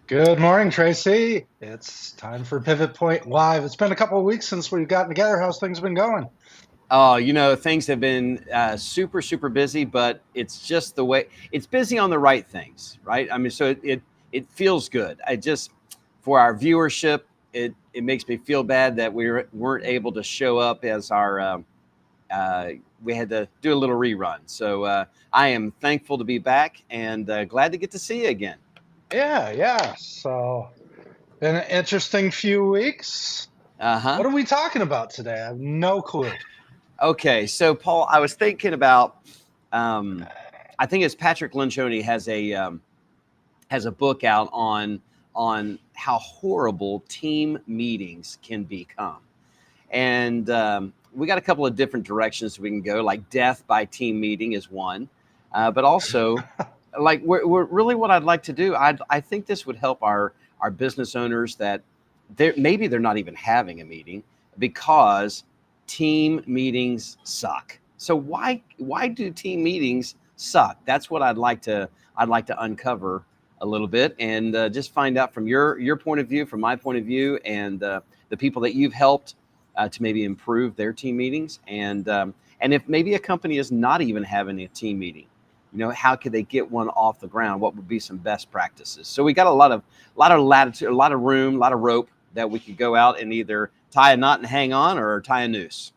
Good morning, Tracy. It's time for Pivot Point Live. It's been a couple of weeks since we've gotten together. How's things been going? Oh, things have been super, super busy, but it's just the way it's busy on the right things, right? I mean, so it feels good. I just for our viewership, it makes me feel bad that weren't able to show up as our uh, we had to do a little rerun. So I am thankful to be back and glad to get to see you again. Yeah. So, been an interesting few weeks. Uh huh. What are we talking about today? I have no clue. Okay, so Paul, I was thinking about. Um, I think it's Patrick Lencioni has a book out on how horrible team meetings can become, and we got a couple of different directions we can go. Like death by team meeting is one, but also like we're really what I'd like to do. I think this would help our business owners that they're not even having a meeting because team meetings suck. So why do team meetings suck? That's what I'd like to uncover a little bit and just find out from your point of view, from my point of view, and the people that you've helped to maybe improve their team meetings, and if maybe a company is not even having a team meeting, how could they get one off the ground? What would be some best practices? So we got a lot of latitude, a lot of room, a lot of rope that we could go out and either tie a knot and hang on or tie a noose.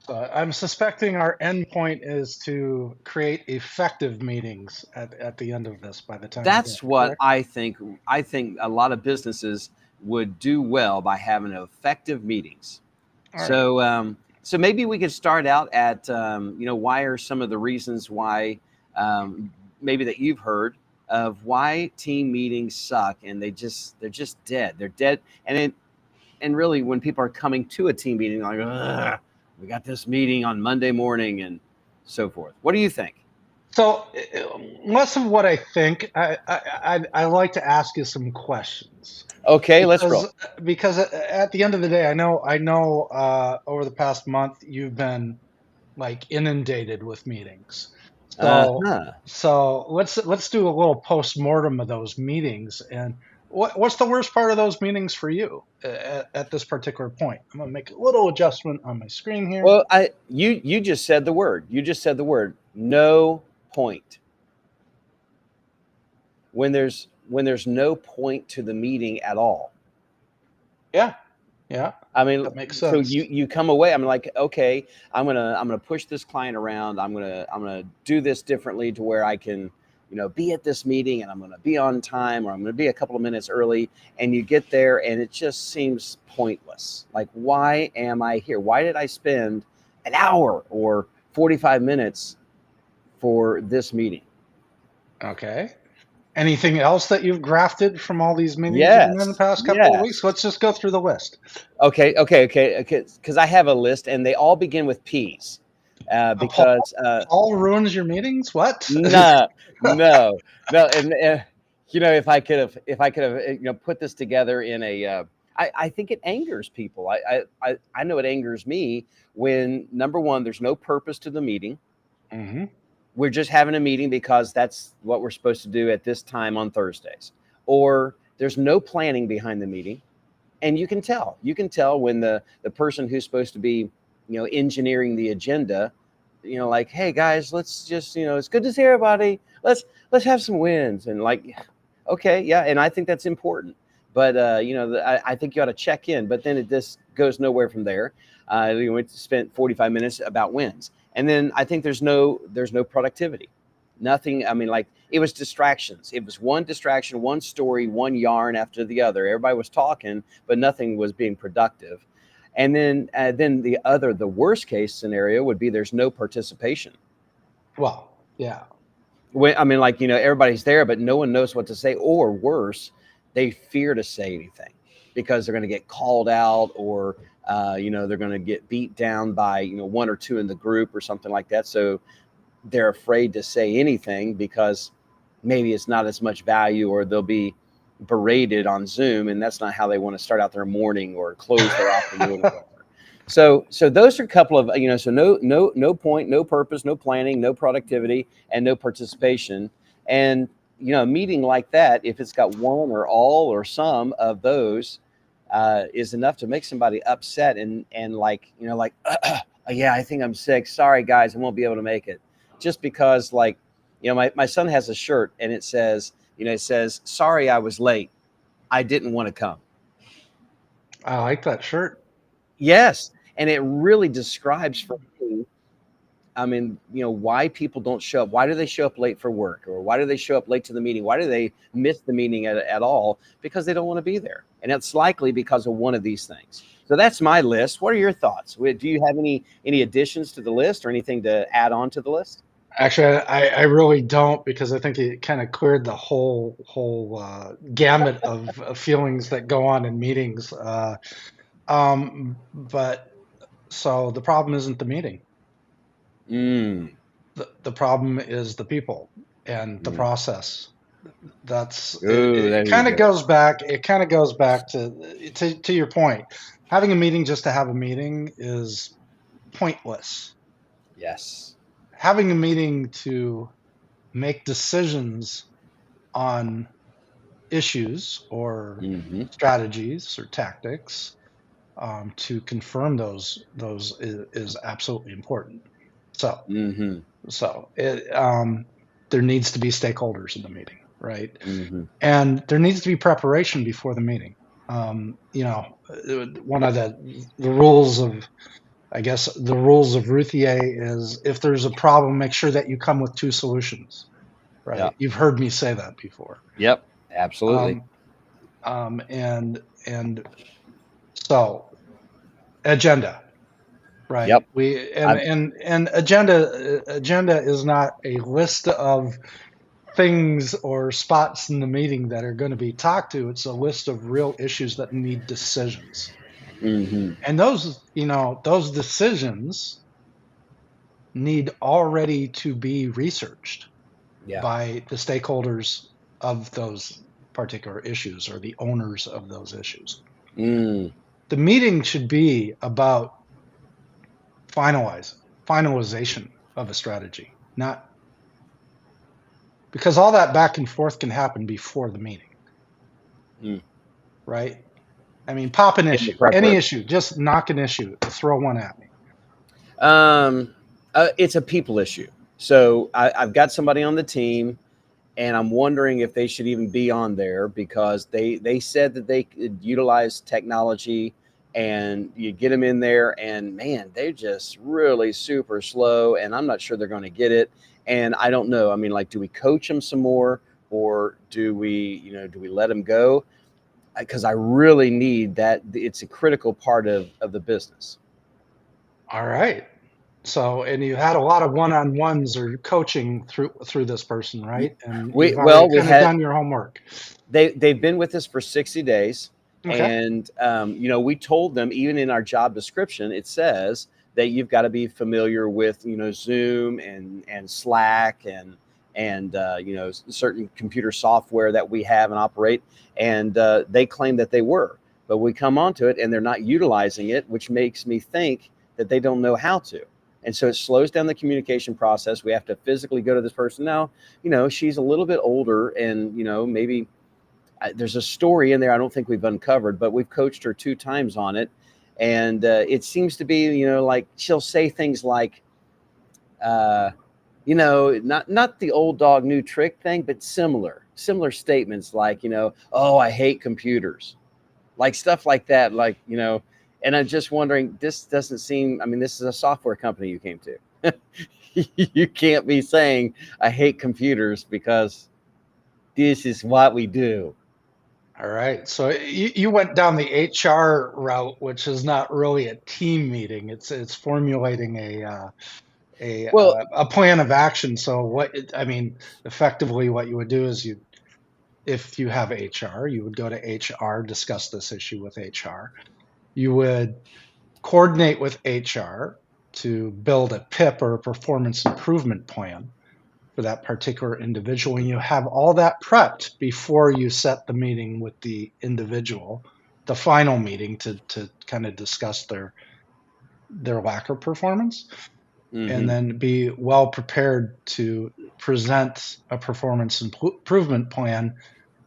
So I'm suspecting our end point is to create effective meetings at the end of this by the time we're done, That's what correct? I think. I think a lot of businesses would do well by having effective meetings. All right. So maybe we could start out at why are some of the reasons why maybe that you've heard of why team meetings suck and they're just dead. They're dead, and really when people are coming to a team meeting like, ugh, we got this meeting on Monday morning and so forth. What do you think? So, less of what I think, I like to ask you some questions. Okay, let's Because roll. at the end of the day, I know over the past month you've been like inundated with meetings. So Uh-huh. so let's do a little post-mortem of those meetings. And what's the worst part of those meetings for you at this particular point? I'm gonna make a little adjustment on my screen here. Well, you just said the word. You just said the word. No point. When there's no point to the meeting at all. Yeah, yeah, I mean, that makes so sense. you come away. I'm like, okay, I'm gonna push this client around. I'm gonna do this differently to where I can, be at this meeting and I'm gonna be on time or I'm gonna be a couple of minutes early. And you get there and it just seems pointless. Like, why am I here? Why did I spend an hour or 45 minutes for this meeting? Okay. Anything else that you've grafted from all these meetings you've been in the Yes, past couple of weeks? yes. Let's just go through the list. Okay. Because I have a list, and they all begin with P's. Paul, Because Paul ruins your meetings? What? no, no, no, and if I could have put this together in a, I think it angers people. I know it angers me when number one, there's no purpose to the meeting. Hmm. We're just having a meeting because that's what we're supposed to do at this time on Thursdays, or there's no planning behind the meeting. And you can tell when the person who's supposed to be engineering the agenda, like, hey guys, let's just, it's good to see everybody, let's have some wins, and like, okay, yeah, and I think that's important, but I think you ought to check in, but then it just goes nowhere from there. We spent 45 minutes about wins, and then I think there's no productivity, nothing. I mean, like, it was distractions. It was one distraction, one story, one yarn after the other. Everybody was talking, but nothing was being productive. And then the worst case scenario would be there's no participation. Well, yeah. When, I mean, like, everybody's there, but no one knows what to say, or worse, they fear to say anything because they're going to get called out, or they're going to get beat down by one or two in the group or something like that. So they're afraid to say anything because maybe it's not as much value, or they'll be berated on Zoom, and that's not how they want to start out their morning or close their afternoon or whatever. So those are a couple of, so no point, no purpose, no planning, no productivity, and no participation. And a meeting like that, if it's got one or all or some of those, is enough to make somebody upset and like, like, yeah, I think I'm sick. Sorry, guys, I won't be able to make it. Just because, like, my son has a shirt and it says, sorry, I was late. I didn't want to come. I like that shirt. Yes. And it really describes for me, I mean, why people don't show up. Why do they show up late for work? Or why do they show up late to the meeting? Why do they miss the meeting at all? Because they don't want to be there. And it's likely because of one of these things. So that's my list. What are your thoughts? Do you have any additions to the list or anything to add on to the list? Actually, I really don't, because I think it kind of cleared the whole gamut of feelings that go on in meetings. But so the problem isn't the meeting. Mm, The problem is the people and the mm. process. That's it. Oh, It there you kind of go. goes back. It kind of goes back to your point. Having a meeting just to have a meeting is pointless. Yes. Having a meeting to make decisions on issues or Hmm. strategies or tactics, to confirm those is absolutely important. So Hmm. there needs to be stakeholders in the meeting, right? Hmm. And there needs to be preparation before the meeting. One of the rules of, I guess, the rules of Ruthier is, if there's a problem, make sure that you come with two solutions, Yeah. right? You've heard me say that before. Yep. Absolutely. Um, and so agenda, right? Yep. We I and agenda is not a list of things or spots in the meeting that are going to be talked to. It's a list of real issues that need decisions. hmm And those decisions need already to be researched Yeah. by the stakeholders of those particular issues, or the owners of those issues. Mm. The meeting should be about finalize finalization of a strategy, not, because all that back and forth can happen before the meeting, Mm. right? I mean, pop an In the issue, any preparation. issue, just knock an issue, throw one at me. Um, it's a people issue. So I've got somebody on the team, and I'm wondering if they should even be on there because they said that they could utilize technology, and you get them in there, and man, they're just really super slow, and I'm not sure they're going to get it. And I don't know. I mean, like, do we coach them some more, or do we let them go? Because I really need that. It's a critical part of the business. All right. So, and you had a lot of one-on-ones or coaching through this person, right? And We you've already well, we kind of had done your homework. they've been with us for 60 days, Okay. and we told them, even in our job description it says that you've got to be familiar with Zoom and Slack and certain computer software that we have and operate. And they claim that they were, but we come onto it and they're not utilizing it, which makes me think that they don't know how to. And so it slows down the communication process. We have to physically go to this person. Now, she's a little bit older, and maybe there's a story in there I don't think we've uncovered, but we've coached her 2 times on it. And it seems to be, like, she'll say things like, uh, not the old dog, new trick thing, but similar statements like, oh, I hate computers, like stuff like that. Like, and I'm just wondering, this doesn't seem, I mean, this is a software company you came to. You can't be saying, I hate computers, because this is what we do. All right. So you went down the HR route, which is not really a team meeting. It's formulating Well, a plan of action. So I mean, effectively, what you would do is, if you have HR, you would go to HR, discuss this issue with HR. You would coordinate with HR to build a PIP, or a performance improvement plan, for that particular individual. And you have all that prepped before you set the meeting with the individual, the final meeting, to kind of discuss their lack of performance, and mhm. then be well prepared to present a performance improvement plan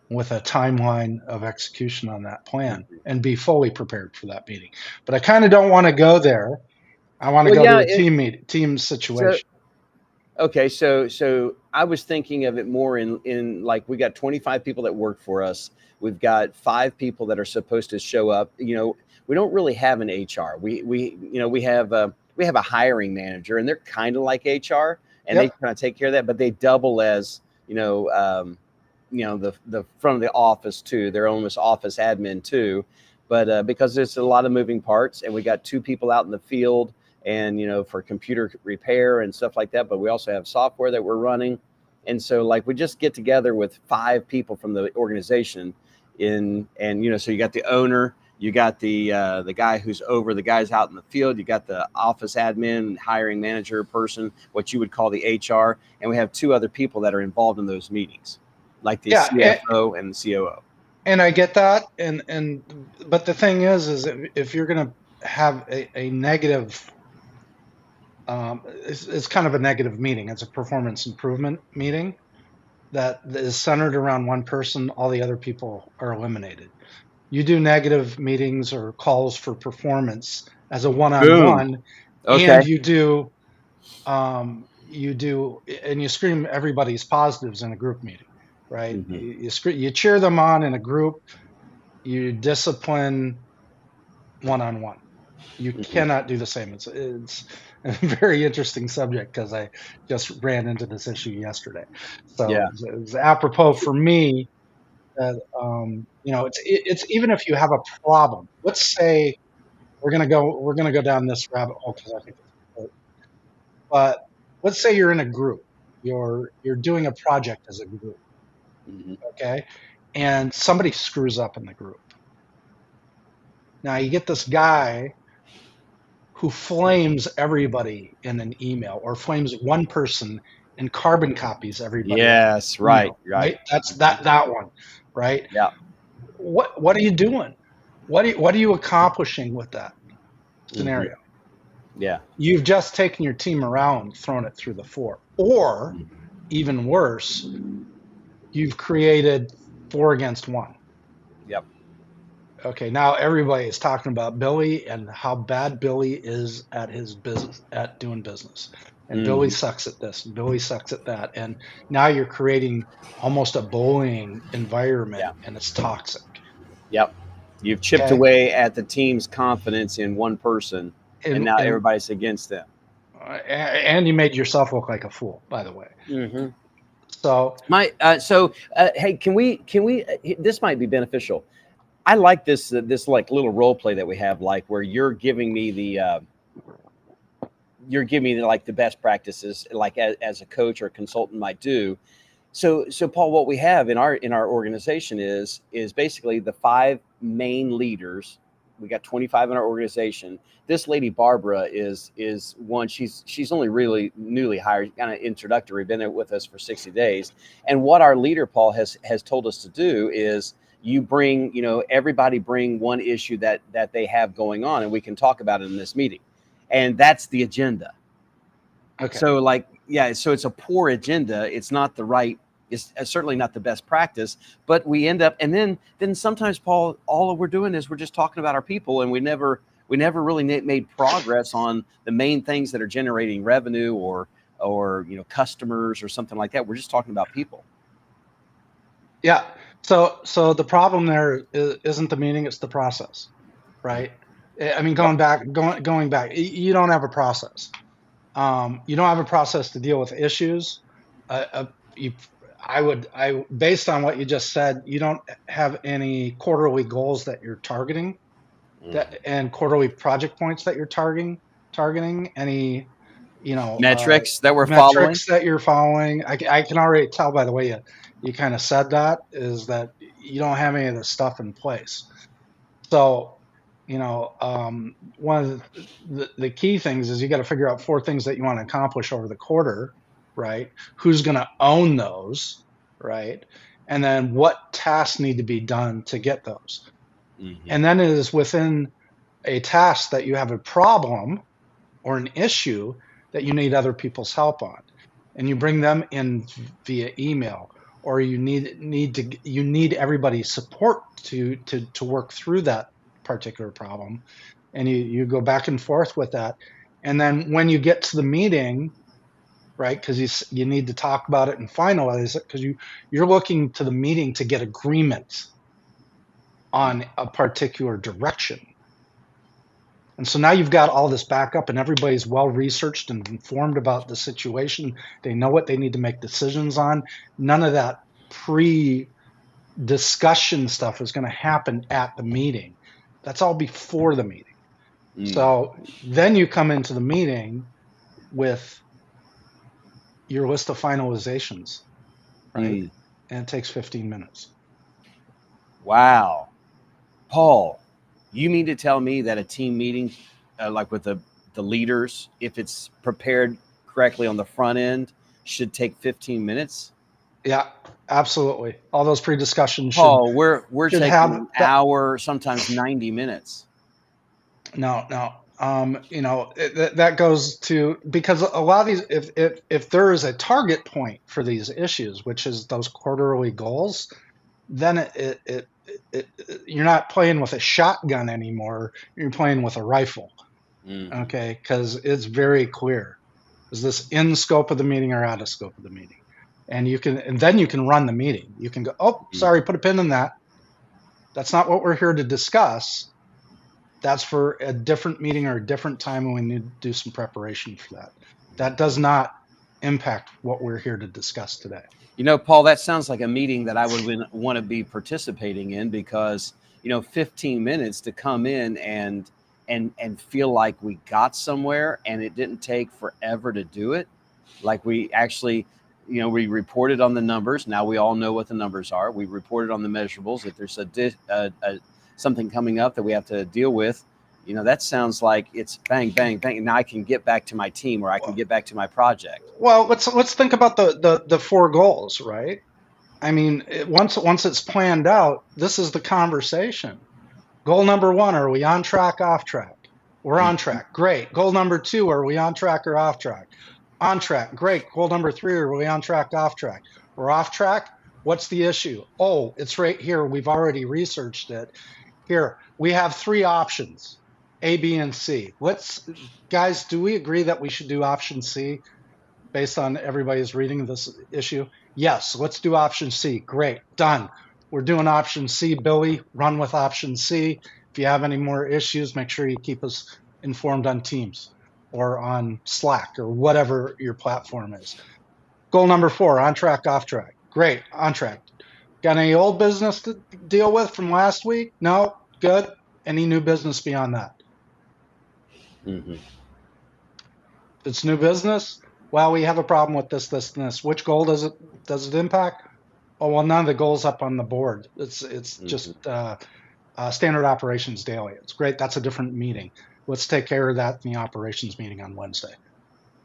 with a timeline of execution on that plan and be fully prepared for that meeting. But I kind of don't want to go there. I want to Well, go to yeah. a team So situation. okay, so I was thinking of it more in like we got 25 people that work for us. We've got 5 people that are supposed to show up. We don't really have an HR. We have a hiring manager, and they're kind of like HR, and they Yep. kind of take care of that, but they double as the front of the office too. They're almost office admin too, but because there's a lot of moving parts, and we got 2 people out in the field, and for computer repair and stuff like that. But we also have software that we're running, and so like we just get together with 5 people from the organization, so you got the owner. You got the guy who's over the guys out in the field. You got the office admin, hiring manager person, what you would call the HR, and we have 2 other people that are involved in those meetings, like the Yeah. CFO and the COO. And I get that. But the thing is if you're going to have a negative, it's kind of a negative meeting. It's a performance improvement meeting that is centered around one person. All the other people are eliminated. You do negative meetings or calls for performance as a Boom. one-on-one, Okay. and and you scream everybody's positives in a group meeting, right? Mm-hmm. You cheer them on in a group. You discipline one-on-one. You Mm-hmm. cannot do the same. It's a very interesting subject because I just ran into this issue yesterday. So Yeah. it's apropos for me that it's even if you have a problem. Let's say we're gonna go down this rabbit hole because I think it's important. But let's say you're in a group. You're doing a project as a group, Mm-hmm. okay? And somebody screws up in the group. Now you get this guy who flames everybody in an email or flames one person and carbon copies everybody Yes. else's Right. email, Right. right? That's Mm-hmm. that one, right? Yeah. What are you doing? What are you accomplishing with that Mm-hmm. scenario? Yeah. You've just taken your team around, thrown it through the floor. Or Mm-hmm. even worse, you've created 4 against 1. Yep. Okay, now everybody is talking about Billy and how bad Billy is at his business, at doing business. And Billy Mm-hmm. sucks at this, and Billy sucks at that. And now you're creating almost a bullying environment, Yeah. and it's toxic. Yep. You've chipped Okay. away at the team's confidence in one person, and now And everybody's against them. and you made yourself look like a fool, by the way. Mm-hmm. So Hey, can we this might be beneficial. I like this like little role play that we have, like where you're giving me like the best practices, like as a coach or a consultant might do. So Paul, what we have in our organization is basically the 5 main leaders. We got 25 in our organization. This lady Barbara is one. She's only really newly hired, kind of introductory, been there with us for 60 days. And what our leader Paul has told us to do is you bring, everybody bring one issue that they have going on, and we can talk about it in this meeting. And that's the agenda. okay. So like, yeah, so it's a poor agenda. It's not the right, it's certainly not the best practice, but we end up, and then sometimes, Paul, all we're doing is we're just talking about our people, and we never really made progress on the main things that are generating revenue or customers or something like that. We're just talking about people. Yeah. So the problem there isn't the meaning; it's the process, right? I mean, Yep. going back, you don't have a process. You don't have a process to deal with issues. You, based on what you just said, you don't have any quarterly goals that you're targeting, Mhm. and quarterly project points that you're targeting any, Metrics that we're following. metrics that you're following. I can already tell by the way you kind of said that is that you don't have any of this stuff in place. So, one of the key things is you got to figure out 4 things that you want to accomplish over the quarter, right? Who's going to own those, right? And then what tasks need to be done to get those. Mm-hmm. And then it is within a task that you have a problem or an issue that you need other people's help on. and you bring them in via email, or you need everybody's support to work through that particular problem, and you go back and forth with that, and then when you get to the meeting, right? Because you need to talk about it and finalize it, because you're looking to the meeting to get agreement on a particular direction. And so now you've got all this backup, and everybody's well researched and informed about the situation. They know what they need to make decisions on. None of that pre discussion stuff is going to happen at the meeting. That's all before the meeting. So then you come into the meeting with your list of finalizations, right? And it takes 15 minutes. Wow. Paul, you mean to tell me that a team meeting, like with the leaders, if it's prepared correctly on the front end, should take 15 minutes? Yeah, absolutely. All those pre-discussions Paul, we're should taking have an that. hour, sometimes 90 minutes. No. That goes to, because a lot of these, if there is a target point for these issues, which is those quarterly goals, then you're not playing with a shotgun anymore. You're playing with a rifle. Okay, because it's very clear. Is this in scope of the meeting or out of scope of the meeting? And then you can run the meeting. You can go, oh, sorry, put a pin in that. That's not what we're here to discuss. That's for a different meeting or a different time when we need to do some preparation for that. That does not impact what we're here to discuss today. Paul, that sounds like a meeting that I would want to be participating in, because 15 minutes to come in and feel like we got somewhere, and it didn't take forever to do it. Like we actually, we reported on the numbers. Now we all know what the numbers are. We reported on the measurables. If there's something coming up that we have to deal with, that sounds like it's bang, bang, bang. And now I can get back to my team, or I can get back to my project. Well, let's think about the four goals, right? I mean, once it's planned out, this is the conversation. Goal number 1, are we on track, off track? We're on track. Great. Goal number 2, are we on track or off track? On track. Great. Goal number 3, are we on track, off track? We're off track. What's the issue? Oh, it's right here. We've already researched it. Here, we have 3 options, A, B, and C. Guys, do we agree that we should do option C based on everybody's reading this issue? Yes, let's do option C. Great. Done. We're doing option C. Billy, run with option C. If you have any more issues, make sure you keep us informed on Teams or on Slack or whatever your platform is. Goal number 4, on track, off track. Great, on track. Got any old business to deal with from last week? No? Good. Any new business beyond that? Mm-hmm. It's new business. Well, we have a problem with this, and this. Which goal does it impact? Oh, well, none of the goals up on the board. It's just standard operations daily. It's great. That's a different meeting. Let's take care of that in the operations meeting on Wednesday.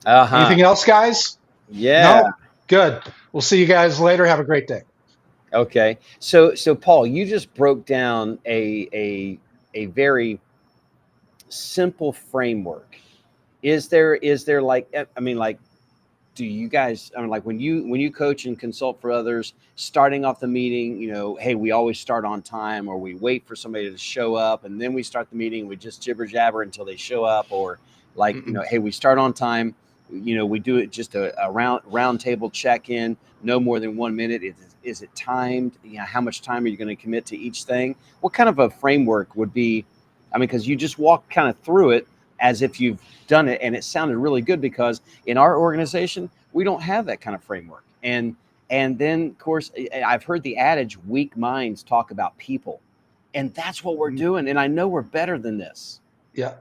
Anything else, guys? Yeah. No? Good. We'll see you guys later. Have a great day. Okay. So Paul, you just broke down a very simple framework. Is there like, I mean, like, do you guys, I mean, like when you coach and consult for others, starting off the meeting, hey, we always start on time, or we wait for somebody to show up and then we start the meeting, we just jibber jabber until they show up, or like, hey, we start on time, we do it just a round table check-in, no more than 1 minute. Is it timed? How much time are you going to commit to each thing? What kind of a framework would be, I mean, because you just walk kind of through it as if you've done it, and it sounded really good, because in our organization we don't have that kind of framework. And then of course I've heard the adage, weak minds talk about people, and that's what we're doing. And I know we're better than this. Yeah.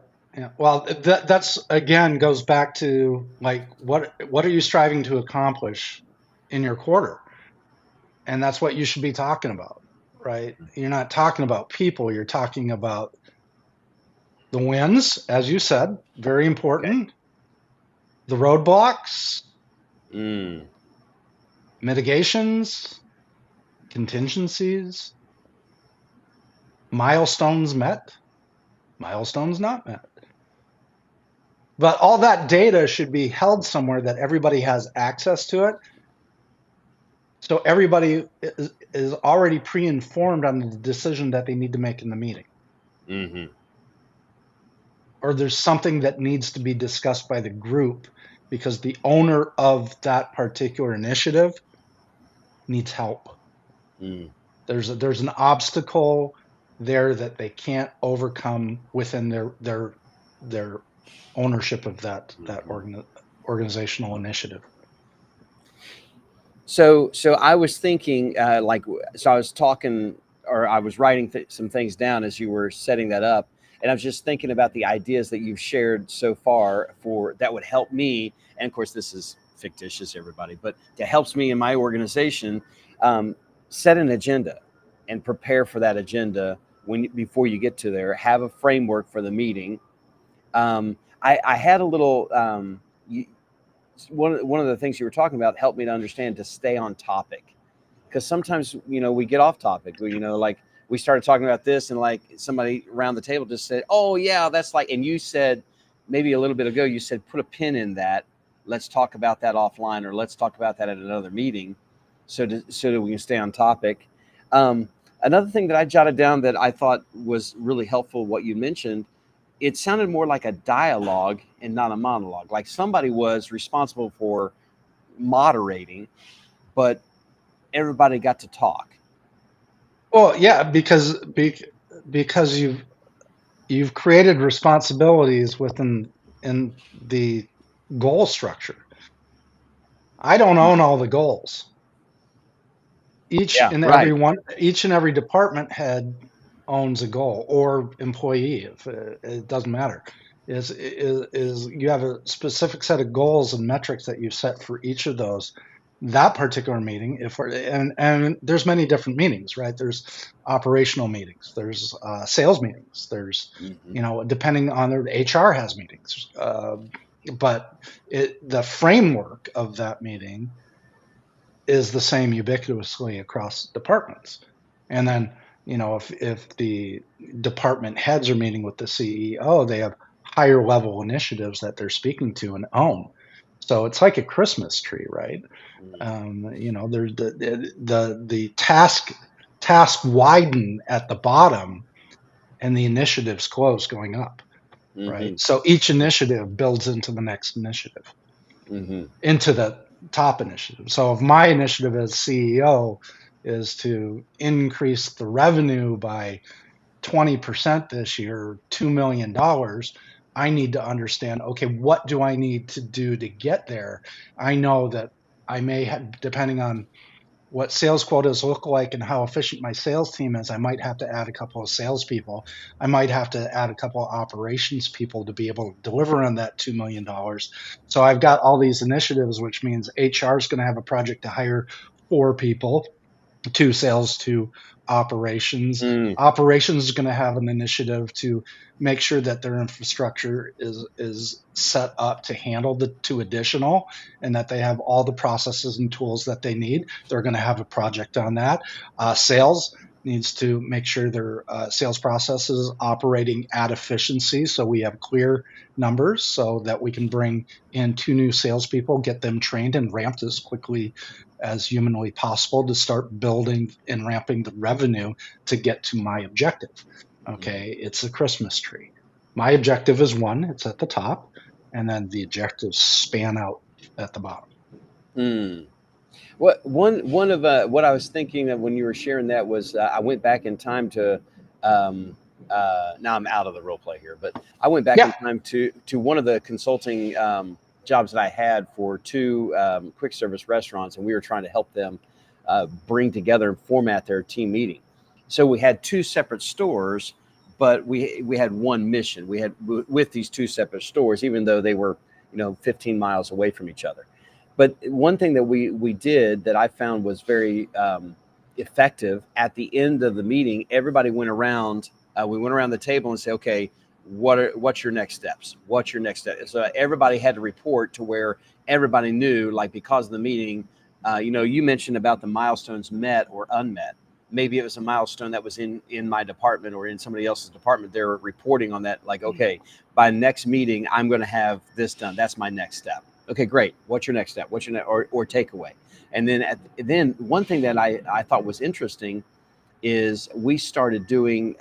Well, that's again goes back to, like, what are you striving to accomplish in your quarter? And that's what you should be talking about, right? You're not talking about people. You're talking about the wins, as you said, very important. Okay. The roadblocks, mitigations, contingencies, milestones met, milestones not met. But all that data should be held somewhere that everybody has access to it. So everybody is already pre-informed on the decision that they need to make in the meeting. Mm-hmm. Or there's something that needs to be discussed by the group because the owner of that particular initiative needs help. Mm. There's an obstacle there that they can't overcome within their ownership of that organizational initiative. So I was thinking, so I was talking, or I was writing some things down as you were setting that up, and I was just thinking about the ideas that you've shared so far for that would help me. And of course, this is fictitious, everybody, but it helps me in my organization. Um, Set an agenda and prepare for that agenda before you get to there. Have a framework for the meeting. I had a little. One of the things you were talking about helped me to understand to stay on topic, because sometimes we get off topic. Like we started talking about this, and like somebody around the table just said, "Oh yeah, that's like," and you said maybe a little bit ago, you said put a pin in that. Let's talk about that offline, or let's talk about that at another meeting, so that we can stay on topic. Um, Another thing that I jotted down that I thought was really helpful, what you mentioned, it sounded more like a dialogue and not a monologue. Like somebody was responsible for moderating, but everybody got to talk. Well, yeah, because you've created responsibilities within in the goal structure. I don't own all the goals. Yeah, right. Each and every department head owns a goal, or employee, if it doesn't matter. Is you have a specific set of goals and metrics that you set for each of those. That particular meeting, and there's many different meetings, right? There's operational meetings, there's sales meetings, there's Mm-hmm. depending on their HR has meetings, but the framework of that meeting is the same ubiquitously across departments. And then, if the department heads are meeting with the CEO, they have higher level initiatives that they're speaking to and own. So it's like a Christmas tree, right? There's the task widen at the bottom and the initiatives close going up, right? Mm-hmm. So each initiative builds into the next initiative, Mm-hmm. into the top initiative. So if my initiative as CEO is to increase the revenue by 20% this year, $2 million, I need to understand, okay, what do I need to do to get there? I know that I may have, depending on what sales quotas look like and how efficient my sales team is, I might have to add a couple of salespeople. I might have to add a couple of operations people to be able to deliver on that $2 million. So I've got all these initiatives, which means HR is going to have a project to hire 4 people, 2 sales, 2 operations. Mm. Operations is going to have an initiative to make sure that their infrastructure is set up to handle the 2 additional, and that they have all the processes and tools that they need. They're going to have a project on that. Sales needs to make sure their sales process is operating at efficiency, so we have clear numbers so that we can bring in 2 new salespeople, get them trained and ramped as quickly as humanly possible to start building and ramping the revenue to get to my objective. Okay, it's a Christmas tree. My objective is one, it's at the top, and then the objectives span out at the bottom. Mm. One of what I was thinking of when you were sharing that was I went back in time to now I'm out of the role play here, but I went back in Yeah. time to one of the consulting jobs that I had for 2 quick service restaurants, and we were trying to help them bring together and format their team meeting. So we had 2 separate stores, but we had one mission. We had with these 2 separate stores, even though they were 15 miles away from each other. But one thing that we did that I found was very effective at the end of the meeting, everybody went around. We went around the table and said, "Okay, what's your next steps? What's your next step?" So everybody had to report to where everybody knew, like because of the meeting. You mentioned about the milestones met or unmet. maybe it was a milestone that was in my department or in somebody else's department. They're reporting on that, like, okay, by next meeting, I'm going to have this done. That's my next step. Okay, great. What's your next step? What's your or takeaway? And then one thing that I thought was interesting is we started doing,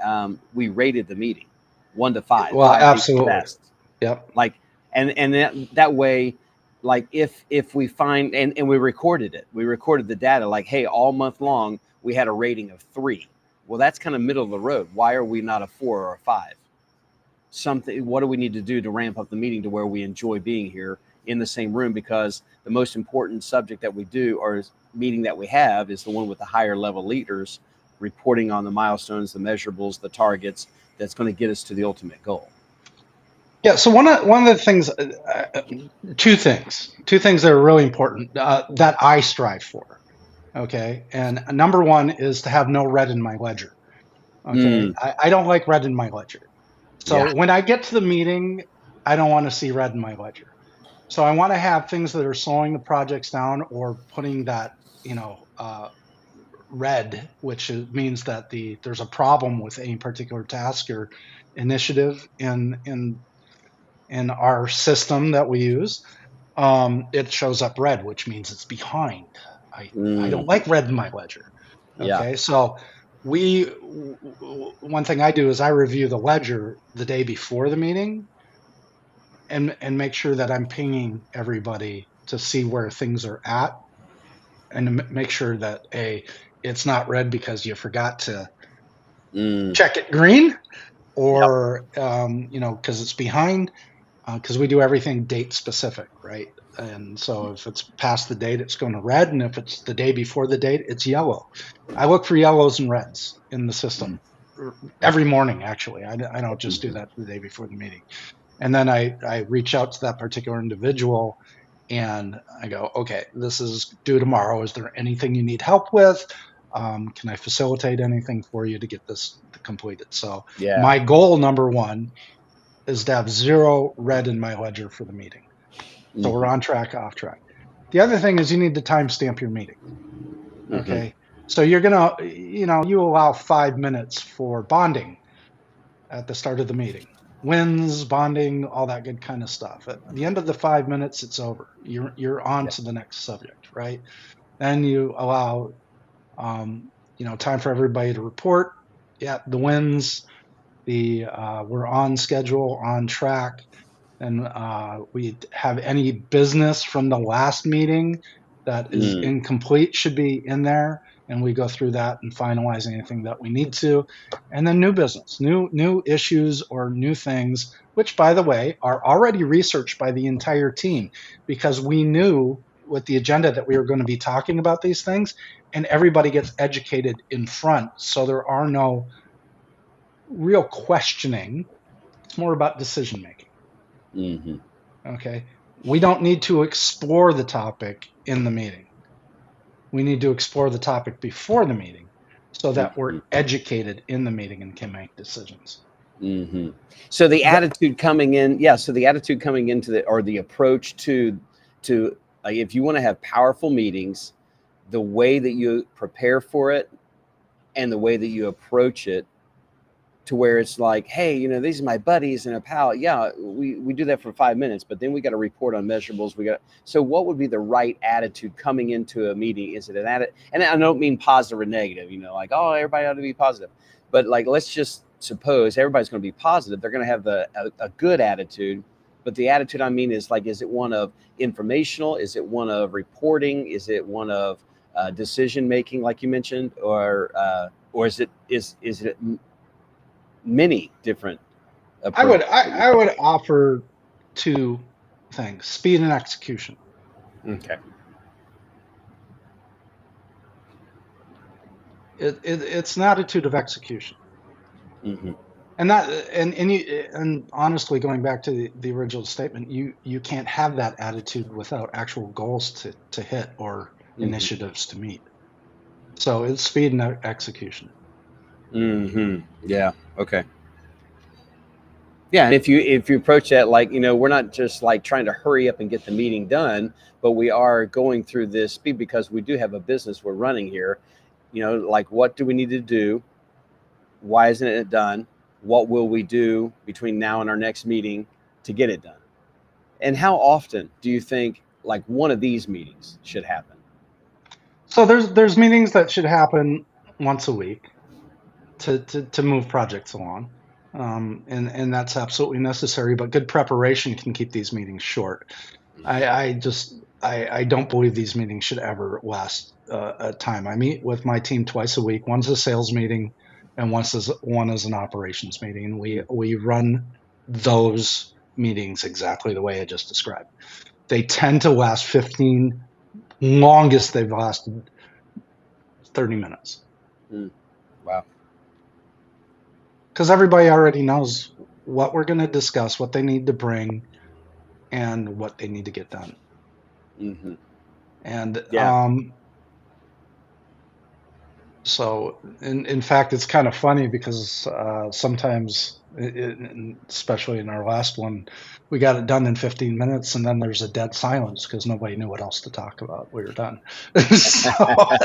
we rated the meeting 1 to 5. Well, 5 being the absolutely. best. Yep. Like, and that way, like if we find, and we recorded it, we recorded the data, like, hey, all month long we had a rating of 3. Well, that's kind of middle of the road. Why are we not a 4 or a 5? Something, what do we need to do to ramp up the meeting to where we enjoy being here in the same room? Because the most important subject that we do, or meeting that we have, is the one with the higher level leaders reporting on the milestones, the measurables, the targets, that's going to get us to the ultimate goal. Yeah. So one of the things, two things that are really important that I strive for. Okay. And number one is to have no red in my ledger. Okay. I don't like red in my ledger. So when I get to the meeting, I don't want to see red in my ledger. So I want to have things that are slowing the projects down or putting that, red, which means that there's a problem with any particular task or initiative in our system that we use. It shows up red, which means it's behind. I don't like red in my ledger. Okay, so one thing I do is I review the ledger the day before the meeting and make sure that I'm pinging everybody to see where things are at and to make sure that it's not red because you forgot to check it green, or because it's behind, because we do everything date specific, right? And so if it's past the date, it's going to red, and if it's the day before the date, it's yellow. I look for yellows and reds in the system every morning. Actually, I don't just do that the day before the meeting. And then I reach out to that particular individual and I go, okay, this is due tomorrow. Is there anything you need help with? Can I facilitate anything for you to get this completed? So my goal number one is to have 0 red in my ledger for the meeting. So we're on track, off track. The other thing is you need to timestamp your meeting. Okay. So you're going to, you allow 5 minutes for bonding at the start of the meeting. Wins, bonding, all that good kind of stuff. At the end of the 5 minutes, it's over. You're on to the next subject, right? Then you allow, time for everybody to report. Yeah, the wins, we're on schedule, on track, and we have any business from the last meeting that is incomplete should be in there, and we go through that and finalize anything that we need to. And then new business, new issues or new things, which, by the way, are already researched by the entire team, because we knew with the agenda that we were going to be talking about these things, and everybody gets educated in front, so there are no real questioning. It's more about decision making. Okay. We don't need to explore the topic in the meeting. We need to explore the topic before the meeting so that we're educated in the meeting and can make decisions. So the attitude coming in, so the attitude coming into the approach to like, if you want to have powerful meetings, the way that you prepare for it and the way that you approach it, to where it's like, hey, these are my buddies and a pal. Yeah, we do that for 5 minutes, but then we got to report on measurables. So what would be the right attitude coming into a meeting? Is it an attitude? And I don't mean positive or negative, like, oh, everybody ought to be positive. But like, let's just suppose everybody's going to be positive. They're going to have a good attitude. But the attitude I mean is like, is it one of informational? Is it one of reporting? Is it one of decision making, like you mentioned, or is it many different approaches? I would offer 2 things: speed and execution. Okay. It's an attitude of execution. And honestly, going back to the original statement, you can't have that attitude without actual goals to hit or initiatives to meet. So it's speed and execution. Yeah. Okay. Yeah, and if you approach that like, we're not just like trying to hurry up and get the meeting done, but we are going through this speed because we do have a business we're running here. like what do we need to do? Why isn't it done? What will we do between now and our next meeting to get it done? And how often do you think like one of these meetings should happen? So there's meetings that should happen once a week to move projects along, and that's absolutely necessary. But good preparation can keep these meetings short. I don't believe these meetings should ever last a time. I meet with my team twice a week. One's a sales meeting, and one is an operations meeting, and we run those meetings exactly the way I just described. They tend to last 15. Longest they've lasted 30 minutes. Wow. Because everybody already knows what we're going to discuss, what they need to bring, and what they need to get done. Mm-hmm. And Yeah. so, in fact, it's kind of funny because sometimes, especially in our last one, we got it done in 15 minutes, and then there's a dead silence because nobody knew what else to talk about. We were done. So, What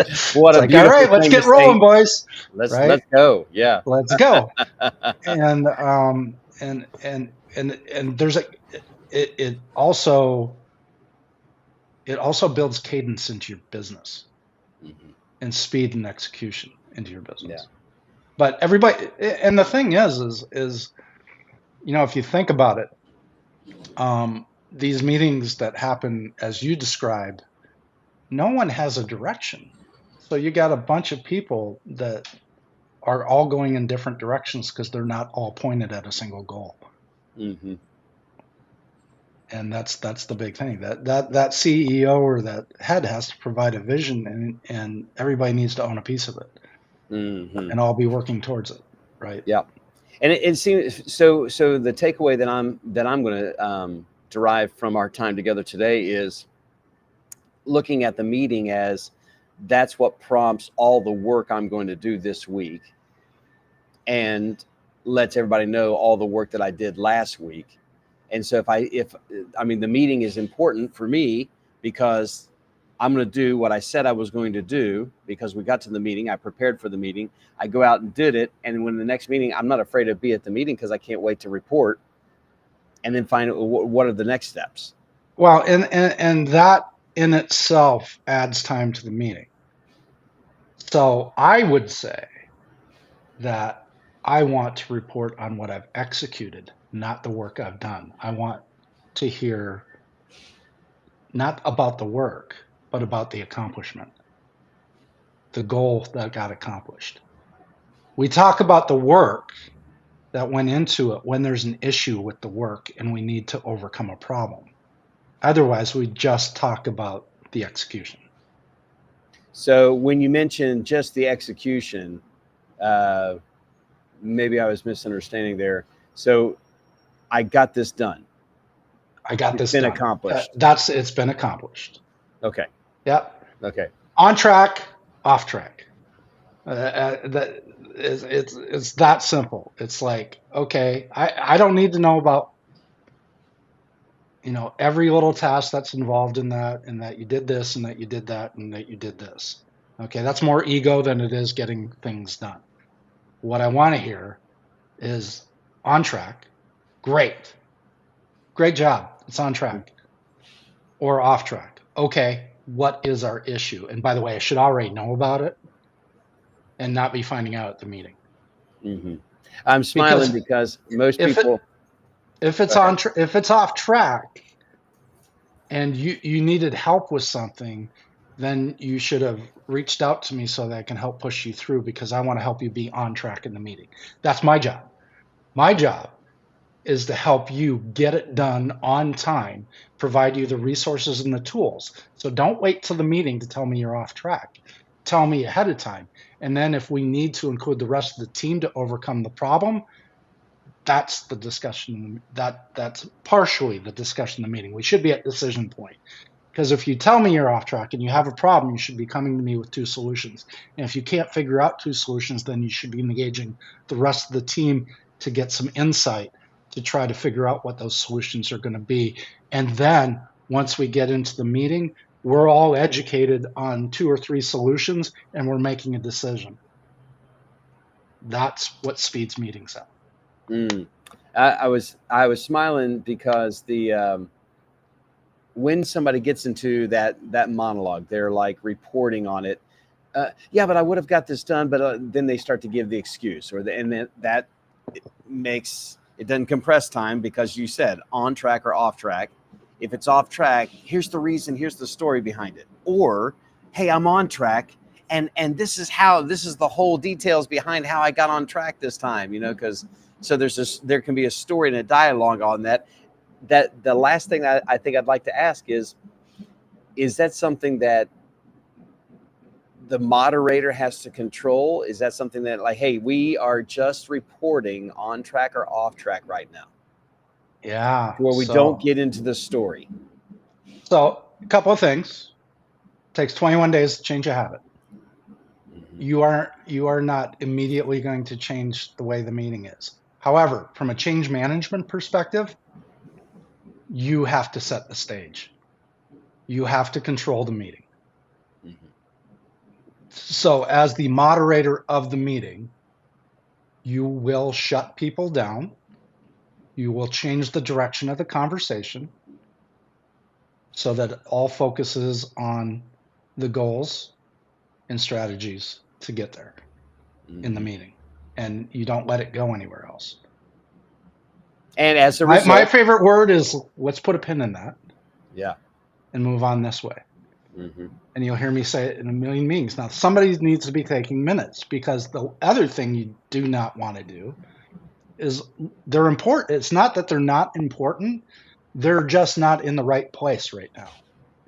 it's a like, all beautiful right, let's thing get to rolling, say. boys. Let's Right? go. Yeah. Let's go. And and there's it also builds cadence into your business Mm-hmm. and speed and execution into your business. Yeah. But everybody, and the thing is if you think about it, these meetings that happen as you described, no one has a direction. So you got a bunch of people that are all going in different directions because they're not all pointed at a single goal. Mm-hmm. And that's the big thing, that CEO or that head has to provide a vision, and everybody needs to own a piece of it, Mm-hmm. and all be working towards it, right? Yeah. And it seems so. So the takeaway that I'm going to derive from our time together today is looking at the meeting as that's what prompts all the work I'm going to do this week, and lets everybody know all the work that I did last week. And so if I mean the meeting is important for me because I'm going to do what I said I was going to do because we got to the meeting, I prepared for the meeting, I go out and did it, and when the next meeting, I'm not afraid to be at the meeting because I can't wait to report and then find out what are the next steps. Well, and that in itself adds time to the meeting. So I would say that I want to report on what I've executed, not the work I've done. I want to hear not about the work, but about the accomplishment, the goal that got accomplished. We talk about the work that went into it when there's an issue with the work and we need to overcome a problem. Otherwise, we just talk about the execution. So when you mentioned just the execution, uh, maybe I was misunderstanding there. So I got this done. I got It's this been done. accomplished. It's been accomplished. Okay. Yep. Okay. On track, off track. That it's that simple. It's like, okay, I don't need to know about every little task that's involved in that, and that you did this, and that you did that, and that you did this. Okay, that's more ego than it is getting things done. What I want to hear is on track, great job, it's on track, or off track. Okay, what is our issue? And by the way, I should already know about it and not be finding out at the meeting. Mm-hmm. I'm smiling because most people. If it's off track, and you needed help with something, then you should have reached out to me so that I can help push you through, because I want to help you be on track in the meeting. That's my job. My job is to help you get it done on time, provide you the resources and the tools. So don't wait till the meeting to tell me you're off track. Tell me ahead of time. And then if we need to include the rest of the team to overcome the problem, that's the discussion. That's partially the discussion in the meeting. We should be at decision point. Because if you tell me you're off track and you have a problem, you should be coming to me with two solutions. And if you can't figure out two solutions, then you should be engaging the rest of the team to get some insight to try to figure out what those solutions are going to be. And then once we get into the meeting, we're all educated on 2 or 3 solutions and we're making a decision. That's what speeds meetings up. I was smiling because when somebody gets into that monologue, they're like reporting on it. Yeah, but I would have got this done, but then they start to give the excuse, and then that makes it doesn't compress time, because you said on track or off track. If it's off track, here's the reason, here's the story behind it. Or, hey, I'm on track, and this is the whole details behind how I got on track this time, because so there can be a story and a dialogue on that. That the last thing I think I'd like to ask is that something that the moderator has to control? Is that something that, like, hey, we are just reporting on track or off track right now? Yeah. Where we don't get into the story. So a couple of things. It takes 21 days to change a habit. Mm-hmm. You are not immediately going to change the way the meeting is. However, from a change management perspective, you have to set the stage. You have to control the meeting. Mm-hmm. So as the moderator of the meeting, you will shut people down. You will change the direction of the conversation so that it all focuses on the goals and strategies to get there in the meeting, and you don't let it go anywhere else. And as a result, my favorite word is, let's put a pin in that. Yeah. And move on this way. Mm-hmm. And you'll hear me say it in a million meetings. Now, somebody needs to be taking minutes, because the other thing you do not want to do is, they're important. It's not that they're not important. They're just not in the right place right now.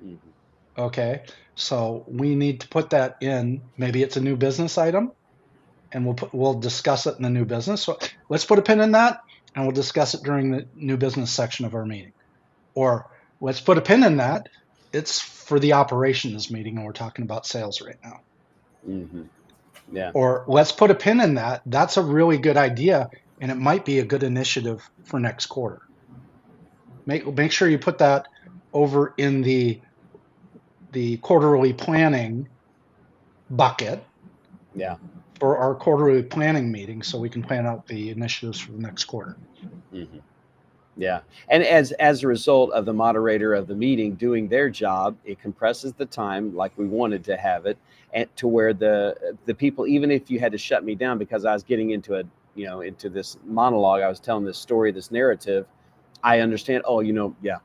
Mm-hmm. Okay. So we need to put that in. Maybe it's a new business item, and we'll discuss it in the new business. So let's put a pin in that, and we'll discuss it during the new business section of our meeting. Or let's put a pin in that. It's for the operations meeting, and we're talking about sales right now. Mm-hmm. Yeah. Or let's put a pin in that. That's a really good idea, and it might be a good initiative for next quarter. Make sure you put that over in the quarterly planning bucket. Yeah. For our quarterly planning meeting, so we can plan out the initiatives for the next quarter. Mm-hmm. Yeah. And as a result of the moderator of the meeting doing their job, it compresses the time like we wanted to have it, and to where the people, even if you had to shut me down because I was getting into into this monologue, I was telling this story, this narrative, I understand, yeah,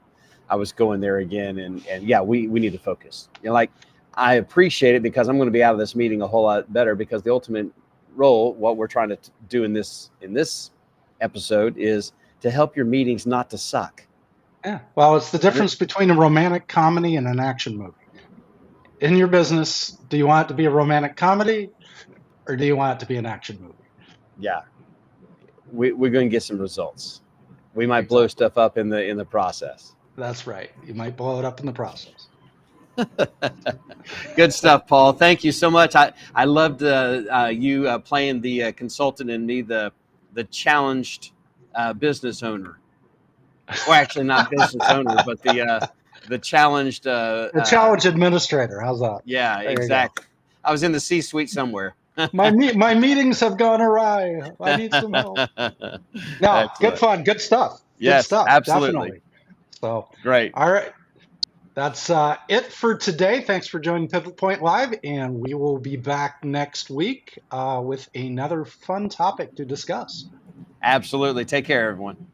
I was going there again, and yeah, we need to focus. Like, I appreciate it, because I'm going to be out of this meeting a whole lot better, because the ultimate role, what we're trying to do in this episode, is to help your meetings not to suck. Yeah. Well, it's the difference between a romantic comedy and an action movie. In your business, do you want it to be a romantic comedy, or do you want it to be an action movie? Yeah. We're going to get some results. We might blow stuff up in the process. That's right. You might blow it up in the process. Good stuff, Paul. Thank you so much. I loved you playing the consultant and me the challenged business owner. Well, actually, not business owner, but the challenged the challenge administrator. How's that? Yeah, there exactly. I was in the C-suite somewhere. my meetings have gone awry. I need some help. No, good fun, good stuff. Yes, good stuff, absolutely. Definitely. So great. All right. That's it for today. Thanks for joining Pivot Point Live, and we will be back next week with another fun topic to discuss. Absolutely. Take care, everyone.